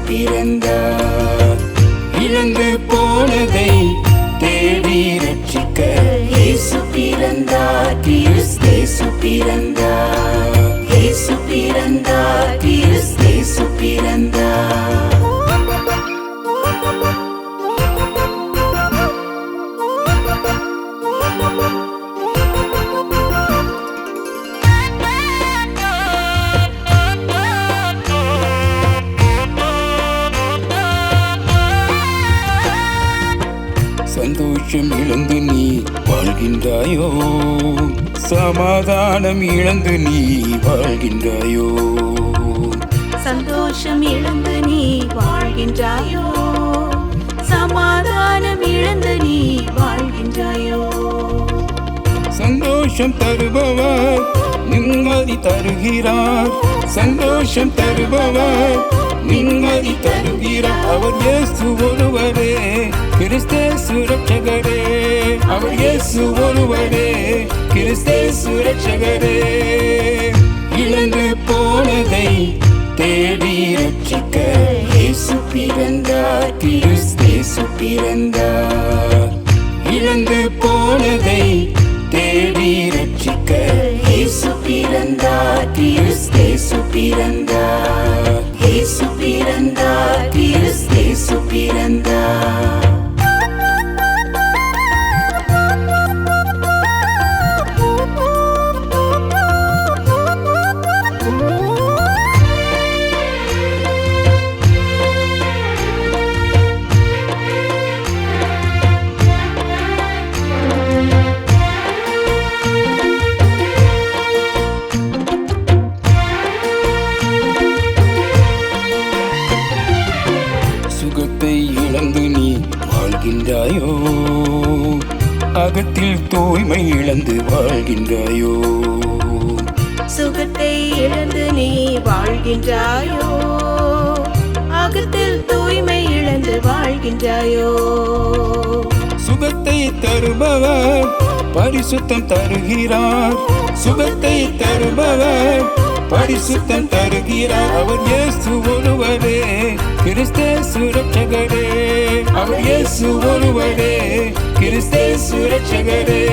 பிறந்தார். இழந்து போனதை தேடி ரட்சிக்க இயேசு பிறந்தார். கிறிஸ்தேசு பிறந்தார். இயேசு பிறந்தார். கிறிஸ்தேசு பிறந்தார். சந்தோஷம் இழந்து நீ வாழ்கின்றாயோ, சமாதானம் இழந்து நீ வாழ்கின்றாயோ. சந்தோஷம் இழந்து நீ வாழ்கின்றாயோ, சமாதானம் இழந்து நீ வாழ்கின்றாயோ. சந்தோஷம் தருபவர் நிம்மதி தருகிறார். சந்தோஷம் தருபவர் நிம்மதி தருகிறார். அவர் இயேசு ஒருவரே, கிறிஸ்தேசு ரட்சகரே. அவர் இயேசு ஒருவரே, கிறிஸ்தேசு ரட்சகரே. இழந்து போனதை தேடி ரட்சிக்க இயேசு பிறந்தார். கிறிஸ்தேசு பிறந்தார். இழந்து போனதை தேடி ரட்சிக்க இயேசு பிறந்தார். கிறிஸ்தேசு பிறந்தார். இயேசு பிறந்தார். கிறிஸ்தேசு பிறந்தார். சுகத்தை இழந்து நீ வாழ்கின்றாயோ, அகத்தில் தூய்மை இழந்து வாழ்கின்றாயோ. சுகத்தை இழந்து நீ வாழ்கின்றாயோ, அகத்தில் தூய்மை இழந்து வாழ்கின்றாயோ. சுகத்தை தருபவர் பரிசுத்தம் தருகிறார். சுகத்தை தருபவர் பரிசுத்தம் தருகிறார். அவர் இயேசு ஒருவரே, கிறிஸ்தேசு ரட்சகரே. அவர் இயேசு ஒருவரே, கிறிஸ்தேசு ரட்சகரே.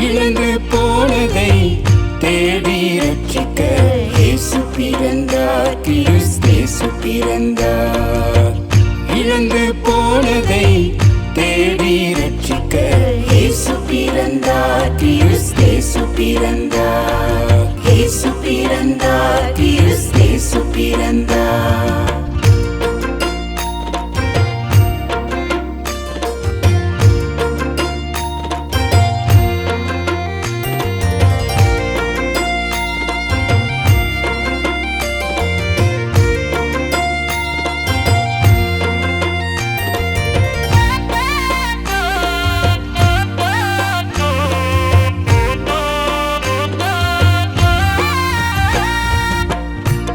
இழந்து போனதை தேடி ரட்சிக்க இயேசு பிறந்தார். கிறிஸ்தேசு பிறந்தார். இழந்து போனதை தேடி ரட்சிக்க இயேசு பிறந்தார். கிறிஸ்தேசு பிறந்தார். இயேசு பிறந்தார். கிறிஸ்தேசு பிறந்தார்.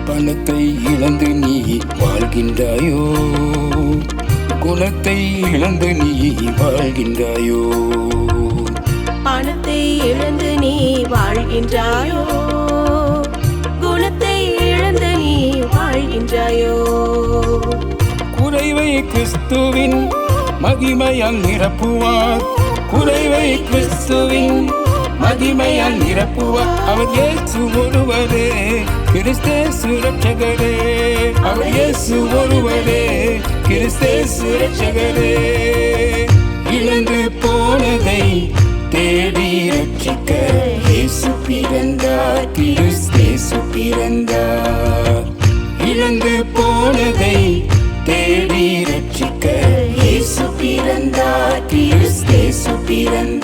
பணத்தை இழந்து நீ வாழ்கின்றாயோ, குணத்தை இழந்து நீ வாழ்கின்றாயோ. பணத்தை இழந்து நீ வாழ்கின்றாயோ, குணத்தை இழந்து நீ வாழ்கின்றாயோ. குறைவை கிறிஸ்துவின் மகிமையால் நிரப்புவார். குறைவை கிறிஸ்துவின் மகிமையால் நிரப்புவார். அவர் இயேசு ஒருவரே, கிறிஸ்தேசு ரட்சகரே. அவர் இயேசு ஒருவரே, கிறிஸ்தேசு ரட்சகரே. இழந்து போனதை தேடி ரட்சிக்க இயேசு பிறந்தார். கிறிஸ்தேசு பிறந்தார். இழந்து போனதை தேடி ரட்சிக்க இயேசு பிறந்தார். கிறிஸ்தேசு பிறந்தார்.